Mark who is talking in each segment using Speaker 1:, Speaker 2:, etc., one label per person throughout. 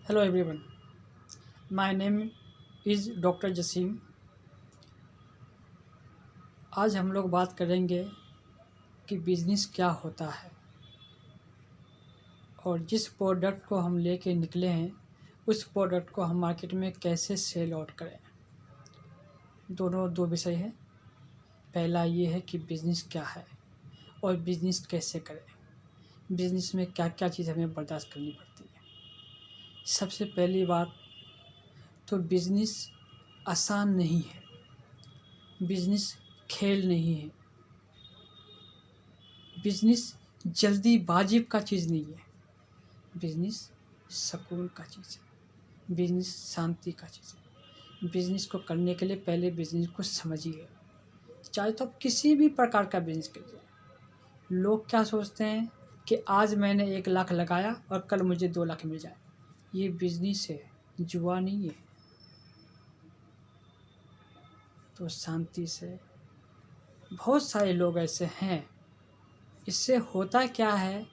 Speaker 1: Hello everyone, my name is doctor Jasim. आज हम लोग बात करेंगे कि बिज़नेस क्या होता है और जिस प्रोडक्ट को हम लेके निकले हैं उस प्रोडक्ट को हम मार्केट में कैसे सेल आउट करें। दोनों दो विषय हैं। पहला ये है कि बिज़नेस क्या है और बिज़नेस कैसे करें, बिज़नेस में क्या क्या चीज़ हमें बर्दाश्त करनी पड़ती है। सबसे पहली बात तो बिज़नेस आसान नहीं है, बिज़नेस खेल नहीं है, बिज़नेस जल्दीबाजी का चीज़ नहीं है, बिज़नेस सुकून का चीज़ है, बिज़नेस शांति का चीज़ है। बिज़नेस को करने के लिए पहले बिज़नेस को समझिए। चाहे तो आप किसी भी प्रकार का बिज़नेस कीजिए। लोग क्या सोचते हैं कि आज मैंने 1 लाख लगाया और कल मुझे 2 लाख मिल जाए। ये बिज़नेस है, जुआ नहीं है। तो शांति से, बहुत सारे लोग ऐसे हैं। इससे होता क्या है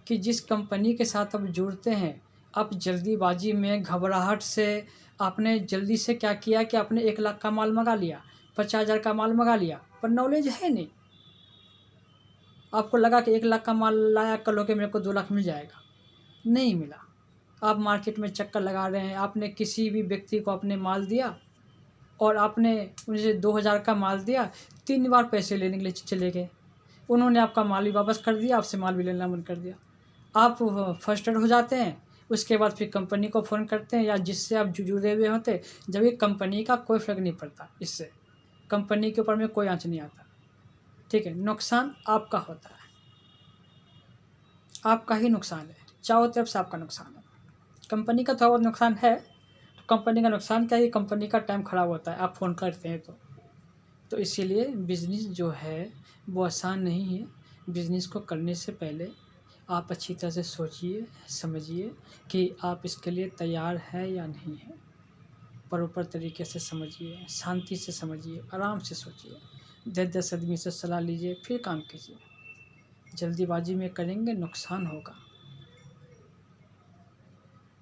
Speaker 1: कि जिस कंपनी के साथ आप जुड़ते हैं, आप जल्दीबाजी में घबराहट से आपने जल्दी से क्या किया कि आपने 1 लाख का माल मंगा लिया, 50,000 का माल मंगा लिया, पर नॉलेज है नहीं। आपको लगा कि 1 लाख का माल लाया, कल होके मेरे को 2 लाख मिल जाएगा, नहीं मिला। आप मार्केट में चक्कर लगा रहे हैं। आपने किसी भी व्यक्ति को अपने माल दिया और आपने उनसे 2,000 का माल दिया, 3 बार पैसे लेने के लिए चले गए। उन्होंने आपका माल भी वापस कर दिया, आपसे माल भी लेना बंद कर दिया। आप फ्रस्ट्रेट हो जाते हैं। उसके बाद फिर कंपनी को फ़ोन करते हैं या जिससे आप जुड़े हुए होते, जब ये कंपनी का कोई फ़र्क नहीं पड़ता। इससे कंपनी के ऊपर में कोई आँच नहीं आता। ठीक है, नुकसान आपका होता है, आपका ही नुकसान है। चारों तरफ से आपका नुकसान है। कंपनी का थोड़ा बहुत नुकसान है। तो कंपनी का नुकसान क्या है, कंपनी का टाइम ख़राब होता है आप फ़ोन करते हैं तो इसीलिए बिज़नेस जो है वो आसान नहीं है। बिज़नेस को करने से पहले आप अच्छी तरह से सोचिए, समझिए कि आप इसके लिए तैयार है या नहीं है। प्रॉपर तरीके से समझिए, शांति से समझिए, आराम से सोचिए, 10-10 आदमी से सलाह लीजिए, फिर काम कीजिए। जल्दीबाजी में करेंगे नुकसान होगा।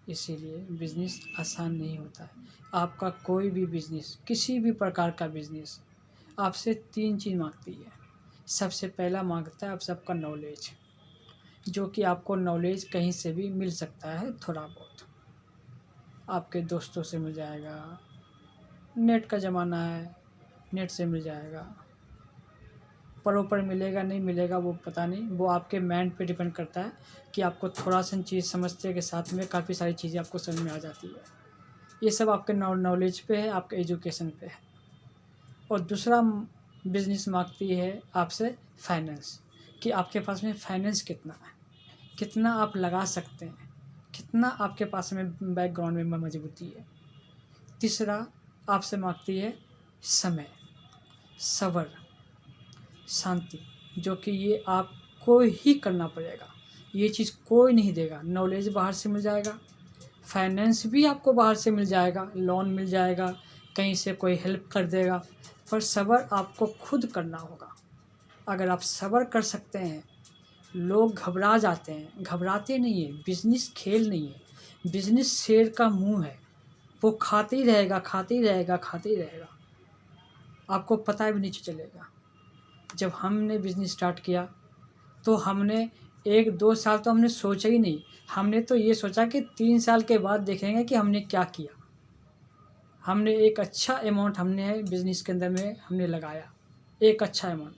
Speaker 1: इसीलिए बिज़नेस आसान नहीं होता है। आपका कोई भी बिज़नेस, किसी भी प्रकार का बिज़नेस आपसे 3 चीज़ माँगती है। सबसे पहला माँगता है आप सबका नॉलेज, जो कि आपको नॉलेज कहीं से भी मिल सकता है। थोड़ा बहुत आपके दोस्तों से मिल जाएगा, नेट का ज़माना है, नेट से मिल जाएगा। प्रॉपर मिलेगा नहीं मिलेगा वो पता नहीं, वो आपके माइंड पे डिपेंड करता है कि आपको थोड़ा सा चीज़ समझते के साथ में काफ़ी सारी चीज़ें आपको समझ में आ जाती है। ये सब आपके नॉलेज पे है, आपके एजुकेशन पे है। और दूसरा बिज़नेस मांगती है आपसे फाइनेंस, कि आपके पास में फाइनेंस कितना है, कितना आप लगा सकते हैं, कितना आपके पास में बैकग्राउंड में मजबूती है। तीसरा आपसे मांगती है समय, सब्र, शांति, जो कि ये आपको ही करना पड़ेगा। ये चीज़ कोई नहीं देगा। नॉलेज बाहर से मिल जाएगा, फाइनेंस भी आपको बाहर से मिल जाएगा, लोन मिल जाएगा, कहीं से कोई हेल्प कर देगा, पर सब्र आपको खुद करना होगा। अगर आप सब्र कर सकते हैं, लोग घबरा जाते हैं, घबराते नहीं है। बिज़नेस खेल नहीं है, बिज़नेस शेर का मुंह है। वो खाते ही रहेगा, खाते ही रहेगा, खाते ही रहेगा, आपको पता भी नहीं चलेगा। जब हमने बिज़नेस स्टार्ट किया तो हमने 1-2 साल तो हमने सोचा ही नहीं। हमने तो ये सोचा कि 3 साल के बाद देखेंगे कि हमने क्या किया। हमने एक अच्छा अमाउंट हमने बिज़नेस के अंदर में हमने लगाया, एक अच्छा अमाउंट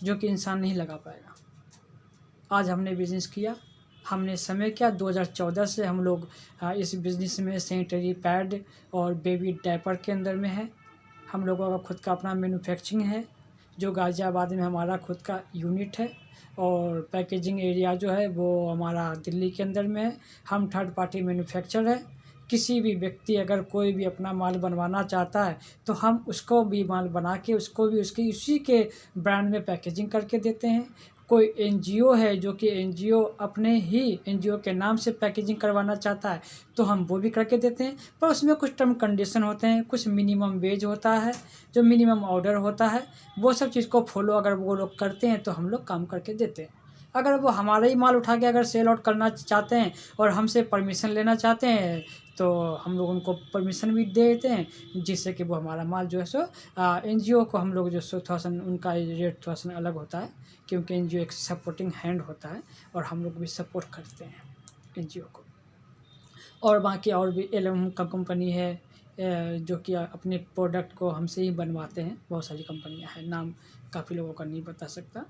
Speaker 1: जो कि इंसान नहीं लगा पाएगा। आज हमने बिज़नेस किया, हमने समय किया। 2014 से हम लोग इस बिज़नेस में सैनिटरी पैड और बेबी डायपर के अंदर में है। हम लोगों का खुद का अपना मैन्युफैक्चरिंग है, जो गाज़ियाबाद में हमारा खुद का यूनिट है। और पैकेजिंग एरिया जो है वो हमारा दिल्ली के अंदर में है। हम थर्ड पार्टी मैन्युफैक्चरर है। किसी भी व्यक्ति अगर कोई भी अपना माल बनवाना चाहता है तो हम उसको भी माल बना के उसको भी उसकी उसी के ब्रांड में पैकेजिंग करके देते हैं। कोई एनजीओ है जो कि एनजीओ अपने ही एनजीओ के नाम से पैकेजिंग करवाना चाहता है तो हम वो भी करके देते हैं, पर उसमें कुछ टर्म कंडीशन होते हैं, कुछ मिनिमम वेज होता है, जो मिनिमम ऑर्डर होता है, वो सब चीज़ को फॉलो अगर वो लोग करते हैं तो हम लोग काम करके देते हैं। अगर वो हमारा ही माल उठा के अगर सेल आउट करना चाहते हैं और हमसे परमिशन लेना चाहते हैं तो हम लोग उनको परमिशन भी दे देते हैं, जिससे कि वो हमारा माल जो है सो एनजीओ को हम लोग जो सो थोड़ा सा उनका रेट थोड़ा सा अलग होता है, क्योंकि एनजीओ एक सपोर्टिंग हैंड होता है और हम लोग भी सपोर्ट करते हैं एनजीओ को। और बाकी और भी एलएम का कंपनी है जो कि अपने प्रोडक्ट को हमसे ही बनवाते हैं। बहुत सारी कंपनियां हैं, नाम काफ़ी लोगों का नहीं बता सकता।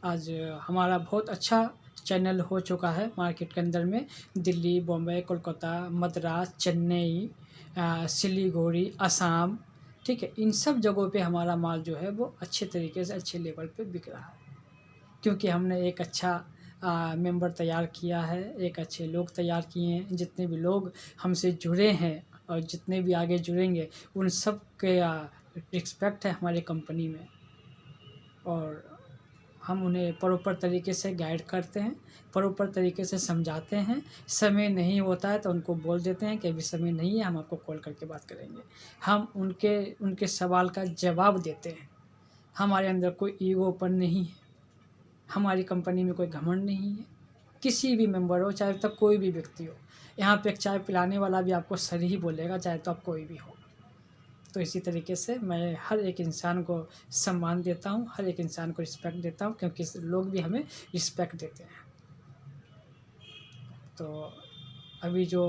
Speaker 1: आज हमारा बहुत अच्छा चैनल हो चुका है मार्केट के अंदर में। दिल्ली, बॉम्बे, कोलकाता, मद्रास, चेन्नई, सिलीगुड़ी, असम, ठीक है, इन सब जगहों पे हमारा माल जो है वो अच्छे तरीके से अच्छे लेवल पे बिक रहा है, क्योंकि हमने एक अच्छा मेंबर तैयार किया है, एक अच्छे लोग तैयार किए हैं। जितने भी लोग हमसे जुड़े हैं और जितने भी आगे जुड़ेंगे उन सब के रिस्पेक्ट है हमारी कंपनी में, और हम उन्हें प्रॉपर तरीके से गाइड करते हैं, प्रॉपर तरीके से समझाते हैं। समय नहीं होता है तो उनको बोल देते हैं कि अभी समय नहीं है, हम आपको कॉल करके बात करेंगे। हम उनके उनके सवाल का जवाब देते हैं। हमारे अंदर कोई ईगोपन नहीं है, हमारी कंपनी में कोई घमंड नहीं है। किसी भी मेंबर हो, चाहे तब कोई भी व्यक्ति हो, यहाँ पे एक चाय पिलाने वाला भी आपको सर ही बोलेगा, चाहे तो आप कोई भी हो। तो इसी तरीके से मैं हर एक इंसान को सम्मान देता हूँ, हर एक इंसान को रिस्पेक्ट देता हूँ, क्योंकि लोग भी हमें रिस्पेक्ट देते हैं। तो अभी जो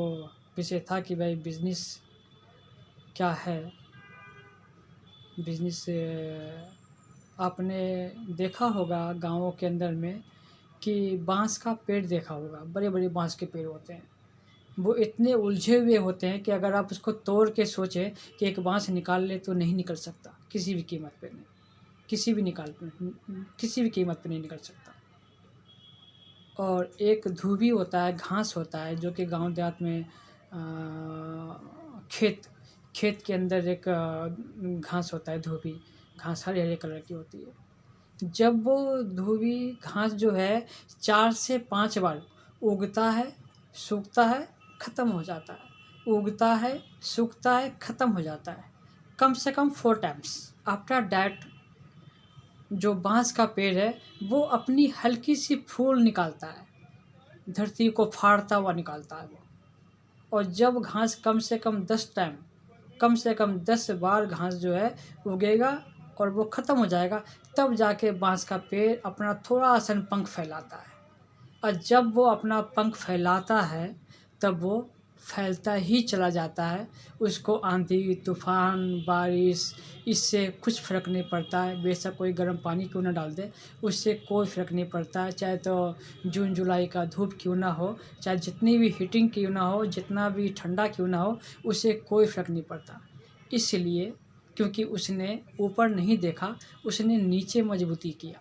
Speaker 1: विषय था कि भाई बिज़नेस क्या है, बिज़नेस आपने देखा होगा गाँवों के अंदर में कि बांस का पेड़ देखा होगा, बड़े बड़े बांस के पेड़ होते हैं। वो इतने उलझे हुए होते हैं कि अगर आप उसको तोड़ के सोचें कि एक बांस निकाल ले तो नहीं निकल सकता, किसी भी कीमत पे नहीं, किसी भी कीमत पे नहीं निकल सकता। और एक धुबी होता है, घास होता है, जो कि गांव देहात में खेत खेत के अंदर एक घास होता है, धोबी घास हरे हरे कलर की होती है। जब वो धोबी घास जो है 4 से 5 बार उगता है, सूखता है, ख़त्म हो जाता है, उगता है, सूखता है, ख़त्म हो जाता है, कम से कम 4 टाइम्स। आफ्टर डैट जो बांस का पेड़ है वो अपनी हल्की सी फूल निकालता है, धरती को फाड़ता हुआ निकालता है वो। और जब घास कम से कम 10 टाइम, कम से कम 10 बार घास जो है उगेगा और वो ख़त्म हो जाएगा, तब जाके बांस का पेड़ अपना थोड़ा सा पंख फैलाता है। और जब वो अपना पंख फैलाता है तब वो फैलता ही चला जाता है। उसको आंधी, तूफान, बारिश, इससे कुछ फ़र्क नहीं पड़ता है। बेशक कोई गर्म पानी क्यों ना डाल दे, उससे कोई फ़र्क नहीं पड़ता है। चाहे तो जून जुलाई का धूप क्यों ना हो, चाहे जितनी भी हीटिंग क्यों ना हो, जितना भी ठंडा क्यों ना हो, उससे कोई फ़र्क नहीं पड़ता। इसलिए क्योंकि उसने ऊपर नहीं देखा, उसने नीचे मजबूती किया,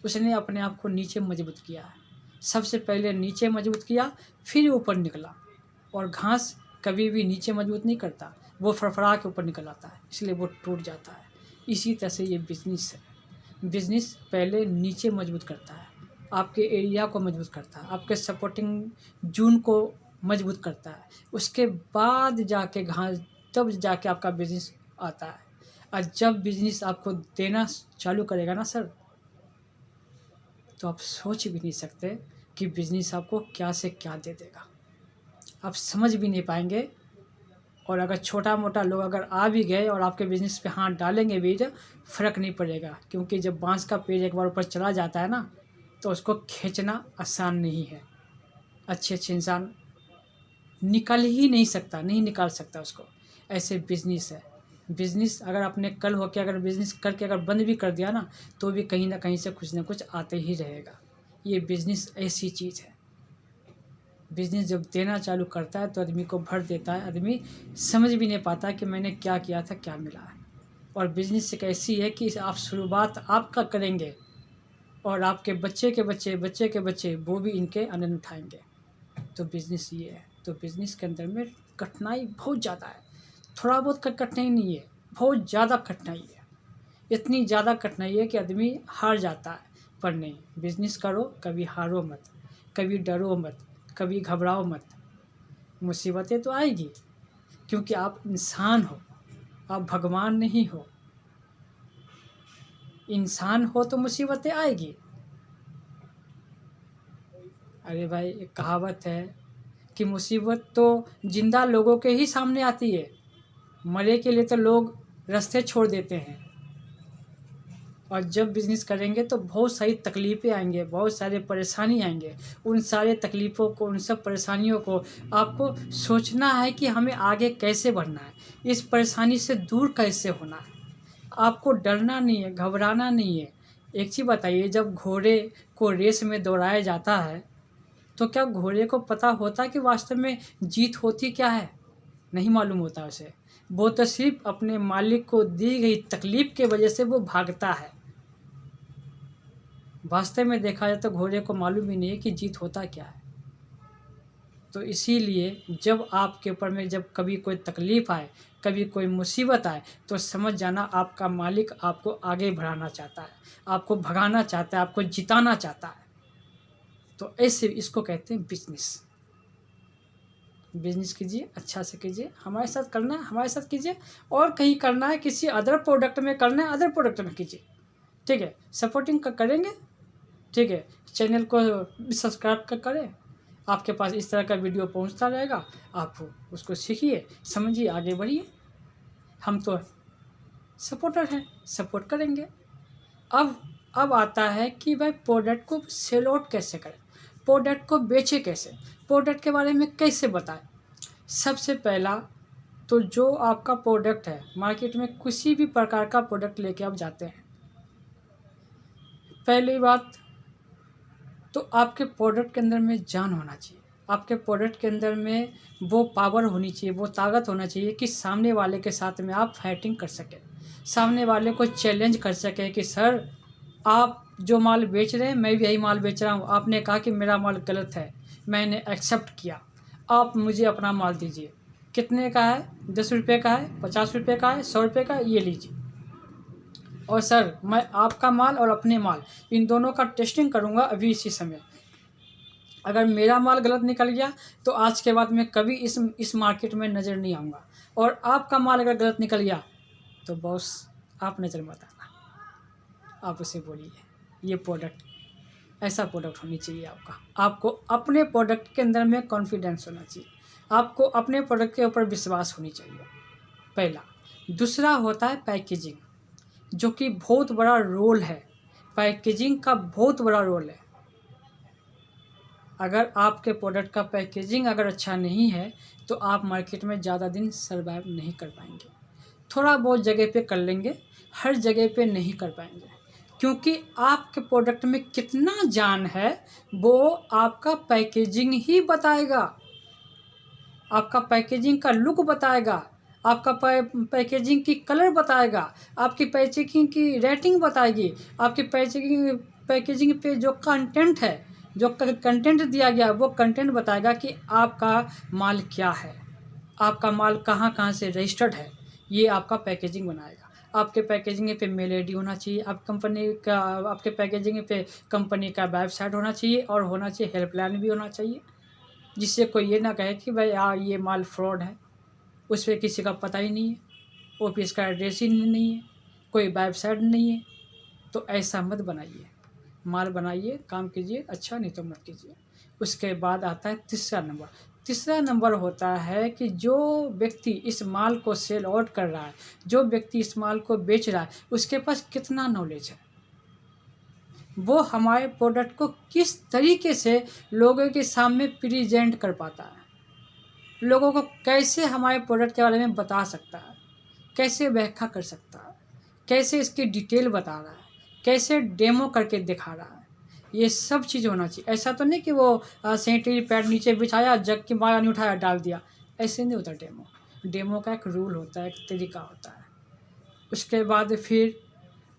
Speaker 1: उसने अपने आप को नीचे मजबूत किया है। सबसे पहले नीचे मजबूत किया, फिर ऊपर निकला। और घास कभी भी नीचे मजबूत नहीं करता, वो फड़फड़ा के ऊपर निकल आता है, इसलिए वो टूट जाता है। इसी तरह से ये बिज़नेस है। बिज़नेस पहले नीचे मजबूत करता है, आपके एरिया को मजबूत करता है, आपके सपोर्टिंग जून को मजबूत करता है, उसके बाद जाके घास, तब जाके आपका बिज़नेस आता है। और जब बिज़नेस आपको देना चालू करेगा ना सर, तो आप सोच भी नहीं सकते कि बिज़नेस आपको क्या से क्या दे देगा, आप समझ भी नहीं पाएंगे। और अगर छोटा मोटा लोग अगर आ भी गए और आपके बिज़नेस पे हाथ डालेंगे भी तो फ़र्क नहीं पड़ेगा, क्योंकि जब बांस का पेड़ एक बार ऊपर चला जाता है ना, तो उसको खींचना आसान नहीं है। अच्छे अच्छे इंसान निकल ही नहीं सकता, नहीं निकाल सकता उसको। ऐसे बिज़नेस है। बिज़नेस अगर आपने कल होके अगर बिज़नेस करके अगर बंद भी कर दिया ना, तो भी कहीं ना कहीं से कुछ ना कुछ आते ही रहेगा। ये बिज़नेस ऐसी चीज़ है। बिज़नेस जब देना चालू करता है तो आदमी को भर देता है, आदमी समझ भी नहीं पाता कि मैंने क्या किया था, क्या मिला है। और बिज़नेस एक ऐसी है कि आप शुरुआत आपका करेंगे और आपके बच्चे के बच्चे, बच्चे के बच्चे वो भी इनके आनंद उठाएंगे। तो बिज़नेस ये है। तो बिज़नेस के अंदर में कठिनाई बहुत ज़्यादा है, थोड़ा बहुत कठिनाई नहीं है, बहुत ज़्यादा कठिनाई है। इतनी ज़्यादा कठिनाई है कि आदमी हार जाता है। पर नहीं, बिज़नेस करो, कभी हारो मत, कभी डरो मत, कभी घबराओ मत। मुसीबतें तो आएगी, क्योंकि आप इंसान हो, आप भगवान नहीं हो। इंसान हो तो मुसीबतें आएगी। अरे भाई, एक कहावत है कि मुसीबत तो जिंदा लोगों के ही सामने आती है, मरे के लिए तो लोग रास्ते छोड़ देते हैं। और जब बिज़नेस करेंगे तो बहुत सारी तकलीफ़ें आएंगे, बहुत सारे परेशानी आएंगे। उन सारे तकलीफ़ों को, उन सब परेशानियों को आपको सोचना है कि हमें आगे कैसे बढ़ना है, इस परेशानी से दूर कैसे होना है। आपको डरना नहीं है, घबराना नहीं है। एक चीज़ बताइए, जब घोड़े को रेस में दौड़ाया जाता है तो क्या घोड़े को पता होता है कि वास्तव में जीत होती क्या है? नहीं मालूम होता उसे। वो तो सिर्फ अपने मालिक को दी गई तकलीफ़ के वजह से वो भागता है। वास्तव में देखा जाए तो घोड़े को मालूम ही नहीं है कि जीत होता क्या है। तो इसीलिए जब आपके ऊपर में जब कभी कोई तकलीफ़ आए, कभी कोई मुसीबत आए, तो समझ जाना आपका मालिक आपको आगे बढ़ाना चाहता है, आपको भगाना चाहता है, आपको जिताना चाहता है। तो ऐसे इसको कहते हैं बिज़नेस। बिज़नेस कीजिए, अच्छा से कीजिए। हमारे साथ करना है, हमारे साथ कीजिए। और कहीं करना है, किसी अदर प्रोडक्ट में करना है, अदर प्रोडक्ट में कीजिए। ठीक है, सपोर्टिंग करेंगे। ठीक है, चैनल को सब्सक्राइब करें। आपके पास इस तरह का वीडियो पहुंचता रहेगा, आप उसको सीखिए, समझिए, आगे बढ़िए। हम तो सपोर्टर हैं, सपोर्ट करेंगे। अब आता है कि भाई प्रोडक्ट को सेल आउट कैसे करें, प्रोडक्ट को बेचे कैसे, प्रोडक्ट के बारे में कैसे बताएं। सबसे पहला तो जो आपका प्रोडक्ट है, मार्केट में किसी भी प्रकार का प्रोडक्ट लेके आप जाते हैं, पहली बात तो आपके प्रोडक्ट के अंदर में जान होना चाहिए। आपके प्रोडक्ट के अंदर में वो पावर होनी चाहिए, वो ताकत होना चाहिए कि सामने वाले के साथ में आप फाइटिंग कर सकें, सामने वाले को चैलेंज कर सकें कि सर आप जो माल बेच रहे हैं मैं भी यही माल बेच रहा हूँ, आपने कहा कि मेरा माल गलत है, मैंने एक्सेप्ट किया, आप मुझे अपना माल दीजिए। कितने का है? 10 रुपये का है, 50 रुपये का है, 100 रुपये का है, ये लीजिए। और सर मैं आपका माल और अपने माल इन दोनों का टेस्टिंग करूँगा अभी इसी समय। अगर मेरा माल गलत निकल गया तो आज के बाद मैं कभी इस मार्केट में नज़र नहीं आऊँगा। और आपका माल अगर गलत निकल गया तो बॉस आप नज़र मत आना, आप उसे बोलिए ये प्रोडक्ट, ऐसा प्रोडक्ट होनी चाहिए आपका। आपको अपने प्रोडक्ट के अंदर में कॉन्फिडेंस होना चाहिए, आपको अपने प्रोडक्ट के ऊपर विश्वास होनी चाहिए, पहला। दूसरा होता है पैकेजिंग, जो कि बहुत बड़ा रोल है। पैकेजिंग का बहुत बड़ा रोल है। अगर आपके प्रोडक्ट का पैकेजिंग अगर अच्छा नहीं है तो आप मार्केट में ज़्यादा दिन सर्वाइव नहीं कर पाएंगे। थोड़ा बहुत जगह पे कर लेंगे, हर जगह पे नहीं कर पाएंगे, क्योंकि आपके प्रोडक्ट में कितना जान है वो आपका पैकेजिंग ही बताएगा, आपका पैकेजिंग का लुक बताएगा, आपका पैकेजिंग की कलर बताएगा, आपकी पैकेजिंग की रेटिंग बताएगी, आपकी पैकेजिंग पे जो कंटेंट है, जो कंटेंट दिया गया वो कंटेंट बताएगा कि आपका माल क्या है, आपका माल कहाँ कहाँ से रजिस्टर्ड है, ये आपका पैकेजिंग बनाएगा। आपके पैकेजिंग पे मेल आईडी होना चाहिए, आपके पैकेजिंग पे कंपनी का वेबसाइट होना चाहिए, और होना चाहिए हेल्पलाइन भी होना चाहिए, जिससे कोई ये ना कहे कि भाई ये माल फ्रॉड है, उस पर किसी का पता ही नहीं है, ऑफिस का एड्रेस ही नहीं है, कोई वेबसाइट नहीं है। तो ऐसा मत बनाइए, माल बनाइए, काम कीजिए, अच्छा नहीं तो मत कीजिए। उसके बाद आता है तीसरा नंबर। तीसरा नंबर होता है कि जो व्यक्ति इस माल को सेल आउट कर रहा है, जो व्यक्ति इस माल को बेच रहा है, उसके पास कितना नॉलेज है, वो हमारे प्रोडक्ट को किस तरीके से लोगों के सामने प्रेजेंट कर पाता है, लोगों को कैसे हमारे प्रोडक्ट के बारे में बता सकता है, कैसे व्याख्या कर सकता है, कैसे इसकी डिटेल बता रहा है, कैसे डेमो करके दिखा रहा है, ये सब चीज़ होना चाहिए। ऐसा तो नहीं कि वो सैनिटरी पैड नीचे बिछाया, जग की माला नहीं उठाया डाल दिया, ऐसे नहीं होता। डेमो का एक रूल होता है, एक तरीका होता है। उसके बाद फिर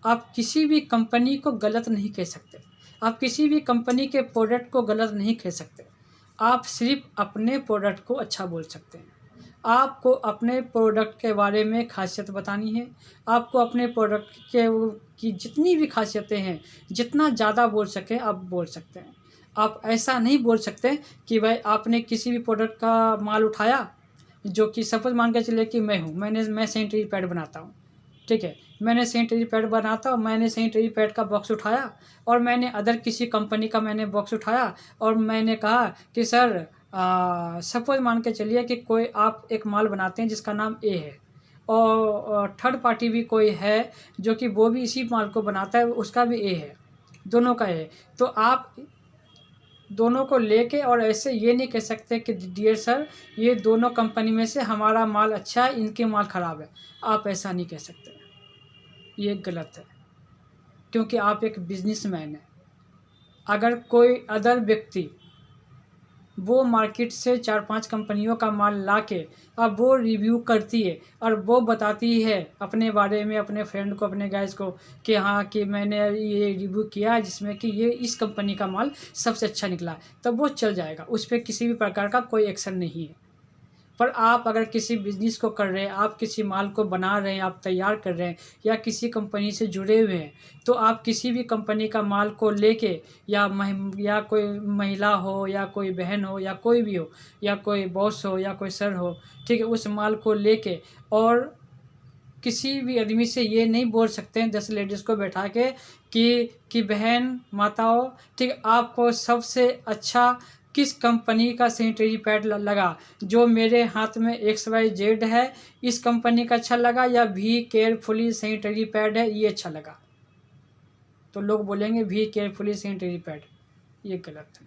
Speaker 1: आप किसी भी कंपनी को गलत नहीं कह सकते, आप किसी भी कंपनी के प्रोडक्ट को गलत नहीं कह सकते, आप सिर्फ अपने प्रोडक्ट को अच्छा बोल सकते हैं। आपको अपने प्रोडक्ट के बारे में खासियत बतानी है, आपको अपने प्रोडक्ट की जितनी भी खासियतें हैं, जितना ज़्यादा बोल सकें आप बोल सकते हैं। आप ऐसा नहीं बोल सकते कि भाई आपने किसी भी प्रोडक्ट का माल उठाया, जो कि सपोज मान के चलिए कि मैं हूँ, मैं सैनिटरी पैड बनाता हूँ, ठीक है, मैंने सैनिटरी पैड बना था और मैंने सैनिटरी पैड का बॉक्स उठाया और मैंने अदर किसी कंपनी का मैंने बॉक्स उठाया और मैंने कहा कि सर सपोज़ मान के चलिए कि कोई आप एक माल बनाते हैं जिसका नाम ए है और थर्ड पार्टी भी कोई है जो कि वो भी इसी माल को बनाता है, उसका भी ए है, दोनों का ए है। तो आप दोनों को लेके और ऐसे ये नहीं कह सकते कि डियर सर ये दोनों कंपनी में से हमारा माल अच्छा है, इनके माल ख़राब है। आप ऐसा नहीं कह सकते, ये गलत है, क्योंकि आप एक बिजनेसमैन हैं। अगर कोई अदर व्यक्ति वो मार्केट से 4-5 कंपनियों का माल लाके अब वो रिव्यू करती है और वो बताती है अपने बारे में अपने फ्रेंड को, अपने गाइस को कि हाँ कि मैंने ये रिव्यू किया जिसमें कि ये इस कंपनी का माल सबसे अच्छा निकला, तब वो चल जाएगा, उस पर किसी भी प्रकार का कोई एक्शन नहीं है। पर आप अगर किसी बिज़नेस को कर रहे हैं, आप किसी माल को बना रहे हैं, आप तैयार कर रहे हैं या किसी कंपनी से जुड़े हुए हैं, तो आप किसी भी कंपनी का माल को लेके या कोई महिला हो या कोई बहन हो या कोई भी हो या कोई बॉस हो या कोई सर हो, ठीक है, उस माल को लेके और किसी भी आदमी से ये नहीं बोल सकते हैं 10 लेडीज़ को बैठा के कि बहन माताओं, ठीक, आपको सबसे अच्छा किस कंपनी का सैनिटरी पैड लगा, जो मेरे हाथ में XYZ है, इस कंपनी का अच्छा लगा या वी केयरफुली सैनिटरी पैड है ये अच्छा लगा? तो लोग बोलेंगे वी केयरफुली सैनिटरी पैड, ये गलत है।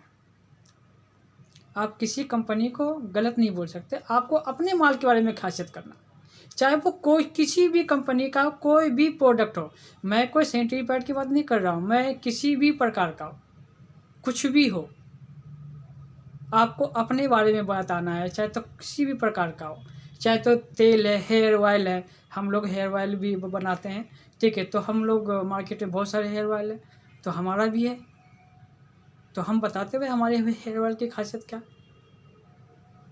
Speaker 1: आप किसी कंपनी को गलत नहीं बोल सकते, आपको अपने माल के बारे में खासियत करना, चाहे वो कोई किसी भी कंपनी का कोई भी प्रोडक्ट हो। मैं कोई सैनिटरी पैड की बात नहीं कर रहा हूँ, मैं किसी भी प्रकार का हो, कुछ भी हो, आपको अपने बारे में बताना है, चाहे तो किसी भी प्रकार का हो, चाहे तो तेल है, हेयर ऑयल है, हम लोग हेयर ऑयल भी बनाते हैं, ठीक है, तो हम लोग मार्केट में बहुत सारे हेयर ऑयल है, तो हमारा भी है, तो हम बताते हुए हमारे हेयर ऑयल की खासियत क्या।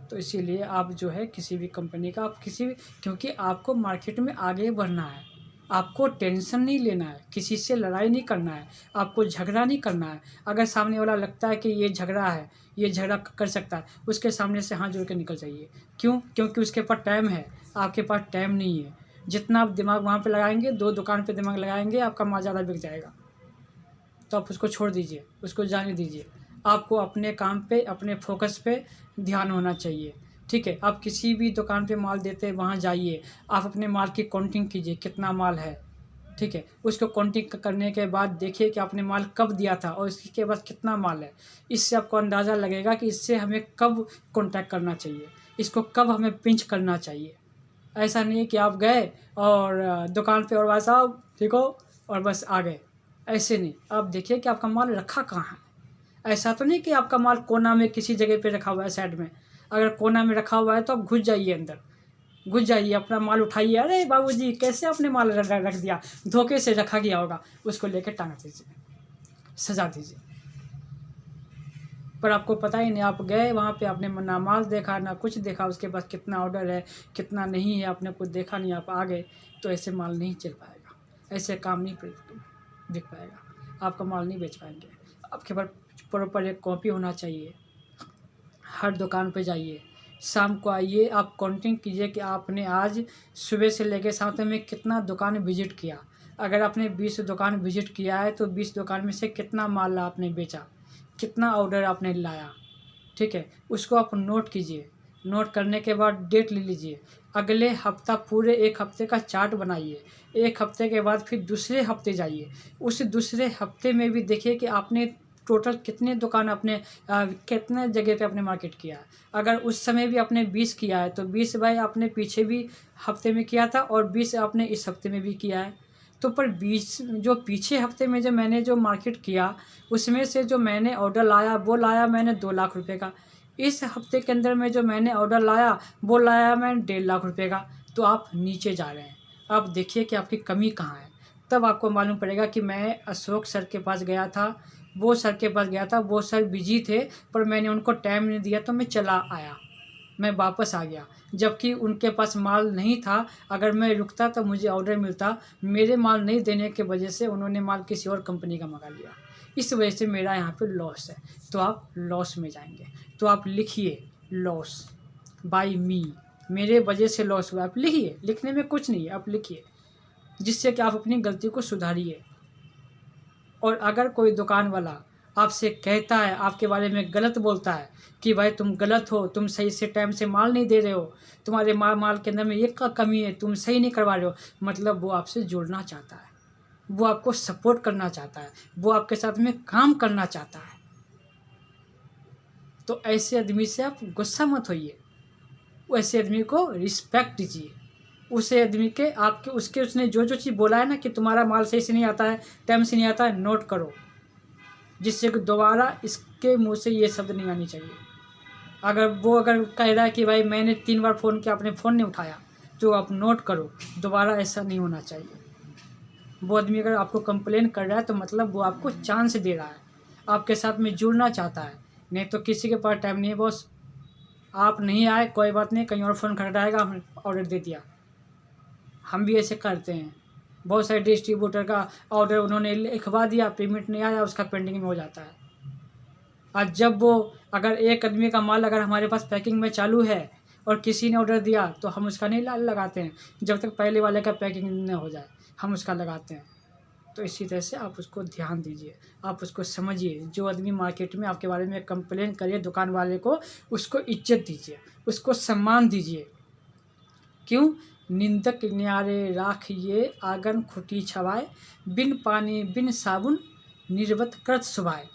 Speaker 1: तो इसीलिए आप जो है किसी भी कंपनी का आप किसी भी, क्योंकि आपको मार्केट में आगे बढ़ना है, आपको टेंशन नहीं लेना है, किसी से लड़ाई नहीं करना है, आपको झगड़ा नहीं करना है। अगर सामने वाला लगता है कि ये झगड़ा है, ये झगड़ा कर सकता है, उसके सामने से हाथ जोड़ के निकल जाइए। क्यों? क्योंकि उसके पास टाइम है, आपके पास टाइम नहीं है। जितना आप दिमाग वहाँ पे लगाएंगे, 2 दुकान पे दिमाग लगाएंगे, आपका माल ज़्यादा बिक जाएगा। तो आप उसको छोड़ दीजिए, उसको जाने दीजिए। आपको अपने काम पे, अपने फोकस पे ध्यान होना चाहिए, ठीक है। आप किसी भी दुकान पे माल देते हैं वहाँ जाइए, आप अपने माल की काउंटिंग कीजिए कितना माल है, ठीक है। उसको काउंटिंग करने के बाद देखिए कि आपने माल कब दिया था और इसके बाद कितना माल है। इससे आपको अंदाज़ा लगेगा कि इससे हमें कब कॉन्टैक्ट करना चाहिए, इसको कब हमें पिंच करना चाहिए। ऐसा नहीं कि आप गए और दुकान पे और भाई साहब ठीक हो और बस आ गए, ऐसे नहीं। आप देखिए कि आपका माल रखा कहाँ है। ऐसा तो नहीं कि आपका माल कोना में किसी जगह पे रखा हुआ है साइड में। अगर कोना में रखा हुआ है तो आप घुस जाइए अंदर, घुस जाइए, अपना माल उठाइए। अरे बाबूजी कैसे आपने माल रख दिया, धोखे से रखा गया होगा, उसको लेकर टांग दीजिए, सजा दीजिए। पर आपको पता ही नहीं, आप गए वहाँ पे, आपने ना माल देखा ना कुछ देखा, उसके पास कितना ऑर्डर है कितना नहीं है आपने कुछ देखा नहीं, आप आ गए, तो ऐसे माल नहीं चल पाएगा, ऐसे काम नहीं बिक पाएगा, आपका माल नहीं बेच पाएंगे। आपके पास प्रॉपर एक कॉपी होना चाहिए। हर दुकान पे जाइए, शाम को आइए, आप काउंटिंग कीजिए कि आपने आज सुबह से लेकर शाम तक में कितना दुकान विजिट किया। अगर आपने 20 दुकान विजिट किया है तो 20 दुकान में से कितना माल आपने बेचा, कितना ऑर्डर आपने लाया, ठीक है। उसको आप नोट कीजिए, नोट करने के बाद डेट ले लीजिए। अगले हफ्ता पूरे 1 हफ्ते का चार्ट बनाइए। 1 हफ्ते के बाद फिर दूसरे हफ्ते जाइए, उस दूसरे हफ्ते में भी देखिए कि आपने टोटल कितने दुकान आपने कितने जगह पे आपने मार्केट किया है। अगर उस समय भी आपने 20 किया है तो 20 भाई आपने पीछे भी हफ्ते में किया था और 20 आपने इस हफ्ते में भी किया है। तो पर 20 जो पीछे हफ्ते में जो मैंने जो मार्केट किया, उसमें से जो मैंने ऑर्डर लाया वो लाया मैंने 2 लाख रुपए का। इस हफ्ते के अंदर में जो मैंने ऑर्डर लाया वो लाया मैंने 1.5 लाख रुपए का। तो आप नीचे जा रहे हैं, आप देखिए कि आपकी कमी कहाँ है। तब आपको मालूम पड़ेगा कि मैं अशोक सर के पास गया था, वो सर के पास गया था, वो सर बिजी थे, पर मैंने उनको टाइम नहीं दिया तो मैं चला आया, मैं वापस आ गया, जबकि उनके पास माल नहीं था। अगर मैं रुकता तो मुझे ऑर्डर मिलता, मेरे माल नहीं देने की वजह से उन्होंने माल किसी और कंपनी का मंगा लिया, इस वजह से मेरा यहाँ पे लॉस है। तो आप लॉस में जाएंगे, तो आप लिखिए लॉस बाय मी, मेरे वजह से लॉस हुआ। आप लिखिए, लिखने में कुछ नहीं है, आप लिखिए जिससे कि आप अपनी गलती को सुधारिए। और अगर कोई दुकान वाला आपसे कहता है, आपके बारे में गलत बोलता है कि भाई तुम गलत हो, तुम सही से टाइम से माल नहीं दे रहे हो, तुम्हारे माल के अंदर में ये का कमी है, तुम सही नहीं करवा रहे हो, मतलब वो आपसे जुड़ना चाहता है, वो आपको सपोर्ट करना चाहता है, वो आपके साथ में काम करना चाहता है। तो ऐसे आदमी से आप गुस्सा मत होइए, वैसे आदमी को रिस्पेक्ट दीजिए। उसे आदमी के आपके उसने जो जो चीज़ बोला है ना कि तुम्हारा माल सही से नहीं आता है, टाइम से नहीं आता है, नोट करो, जिससे कि दोबारा इसके मुंह से ये शब्द नहीं आनी चाहिए। अगर कह रहा है कि भाई मैंने 3 बार फ़ोन किया, आपने फ़ोन नहीं उठाया, तो आप नोट करो, दोबारा ऐसा नहीं होना चाहिए। वो आदमी अगर आपको कंप्लेन कर रहा है तो मतलब वो आपको चांस दे रहा है, आपके साथ में जुड़ना चाहता है। नहीं तो किसी के पास टाइम नहीं है बॉस, आप नहीं आए कोई बात नहीं, कहीं और फ़ोन खटखटाएगा, हमने ऑर्डर दे दिया। हम भी ऐसे करते हैं, बहुत सारे डिस्ट्रीब्यूटर का ऑर्डर उन्होंने लिखवा दिया, पेमेंट नहीं आया, उसका पेंडिंग में हो जाता है। और जब वो अगर एक आदमी का माल अगर हमारे पास पैकिंग में चालू है और किसी ने ऑर्डर दिया तो हम उसका नहीं लगाते हैं, जब तक पहले वाले का पैकिंग न हो जाए हम उसका लगाते हैं। तो इसी तरह से आप उसको ध्यान दीजिए, आप उसको समझिए। जो आदमी मार्केट में आपके बारे में कंप्लेन करे दुकान वाले को, उसको इज्जत दीजिए, उसको सम्मान दीजिए। क्यों? निंदक न्यारे राखिए, आंगन खुटी छवाए, बिन पानी बिन साबुन निर्वत कृत सुभाए।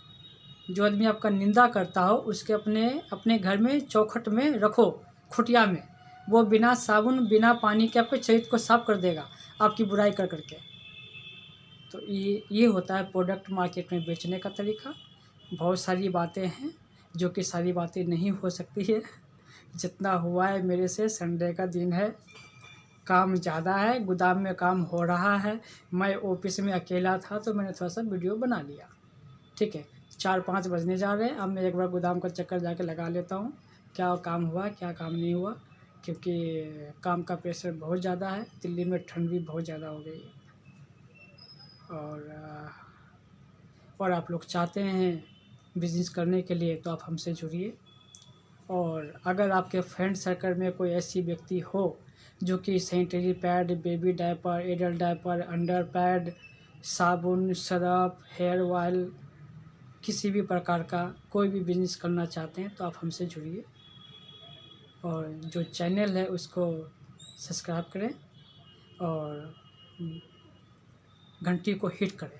Speaker 1: जो आदमी आपका निंदा करता हो उसके अपने घर में चौखट में रखो, खुटिया में, वो बिना साबुन बिना पानी के आपके चरित्र को साफ कर देगा, आपकी बुराई कर करके। तो ये होता है प्रोडक्ट मार्केट में बेचने का तरीका। बहुत सारी बातें हैं जो कि सारी बातें नहीं हो सकती है। जितना हुआ है मेरे से, संडे का दिन है, काम ज़्यादा है, गोदाम में काम हो रहा है, मैं ऑफिस में अकेला था तो मैंने थोड़ा सा वीडियो बना लिया। ठीक है, 4-5 बजने जा रहे हैं, अब मैं एक बार गोदाम का चक्कर जाके लगा लेता हूँ, क्या काम हुआ क्या काम नहीं हुआ, क्योंकि काम का प्रेशर बहुत ज़्यादा है, दिल्ली में ठंड भी बहुत ज़्यादा हो गई है। और आप लोग चाहते हैं बिज़नेस करने के लिए तो आप हमसे जुड़िए। और अगर आपके फ्रेंड सर्कल में कोई ऐसी व्यक्ति हो जो कि sanitary pad, baby diaper, adult diaper, under pad, साबुन, सरफ, हेयर ऑयल, किसी भी प्रकार का कोई भी बिज़नेस करना चाहते हैं तो आप हमसे जुड़िए। और जो चैनल है उसको सब्सक्राइब करें और घंटी को हिट करें,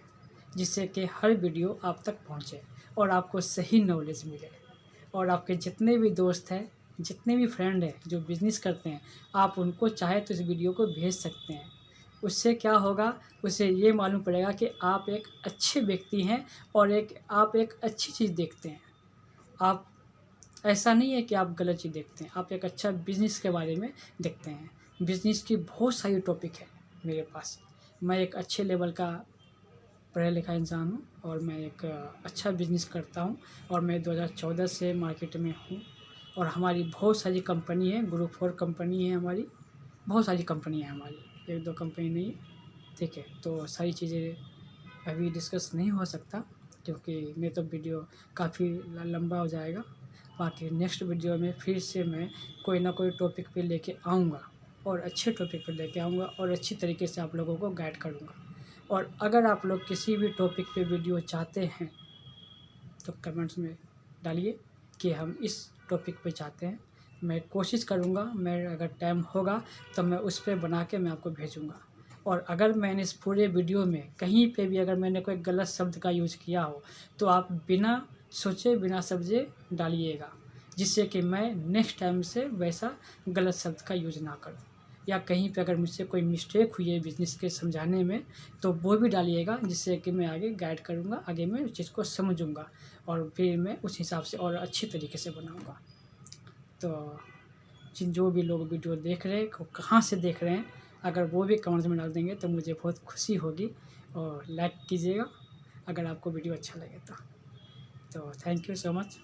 Speaker 1: जिससे कि हर वीडियो आप तक पहुंचे और आपको सही नॉलेज मिले। और आपके जितने भी दोस्त हैं, जितने भी फ्रेंड हैं जो बिज़नेस करते हैं, आप उनको चाहे तो इस वीडियो को भेज सकते हैं। उससे क्या होगा, उसे ये मालूम पड़ेगा कि आप एक अच्छे व्यक्ति हैं और आप एक अच्छी चीज़ देखते हैं। आप ऐसा नहीं है कि आप गलत चीज़ देखते हैं, आप एक अच्छा बिज़नेस के बारे में देखते हैं। बिज़नेस की बहुत सारी टॉपिक है मेरे पास। मैं एक अच्छे लेवल का पढ़ा लिखा इंसान हूँ और मैं एक अच्छा बिज़नेस करता हूँ और मैं 2014 से मार्केट में हूँ। और हमारी बहुत सारी कंपनी है, ग्रुप 4 कंपनी है हमारी, बहुत सारी कंपनी है हमारी, 1-2 कंपनी नहीं है। ठीक है, तो सारी चीज़ें अभी डिस्कस नहीं हो सकता क्योंकि नहीं तो वीडियो काफ़ी लंबा हो जाएगा। बाकी नेक्स्ट वीडियो में फिर से मैं कोई ना कोई टॉपिक पे लेके आऊँगा और अच्छे टॉपिक पे लेके आऊँगा और अच्छी तरीके से आप लोगों को गाइड करूँगा। और अगर आप लोग किसी भी टॉपिक पे वीडियो चाहते हैं तो कमेंट्स में डालिए कि हम इस टॉपिक पे चाहते हैं, मैं कोशिश करूँगा, मैं अगर टाइम होगा तो मैं उस पर बना के मैं आपको भेजूँगा। और अगर मैंने इस पूरे वीडियो में कहीं पे भी अगर मैंने कोई गलत शब्द का यूज़ किया हो तो आप बिना सोचे बिना समझे डालिएगा, जिससे कि मैं नेक्स्ट टाइम से वैसा गलत शब्द का यूज़ ना करूँ। या कहीं पे अगर मुझसे कोई मिस्टेक हुई है बिज़नेस के समझाने में तो वो भी डालिएगा, जिससे कि मैं आगे गाइड करूँगा, आगे मैं उस चीज़ को समझूँगा और फिर मैं उस हिसाब से और अच्छी तरीके से बनाऊँगा। तो जो भी लोग वीडियो देख रहे हैं, कहाँ से देख रहे हैं, अगर वो भी कमेंट्स में डाल देंगे तो मुझे बहुत खुशी होगी। और लाइक कीजिएगा अगर आपको वीडियो अच्छा लगे तो थैंक यू सो मच।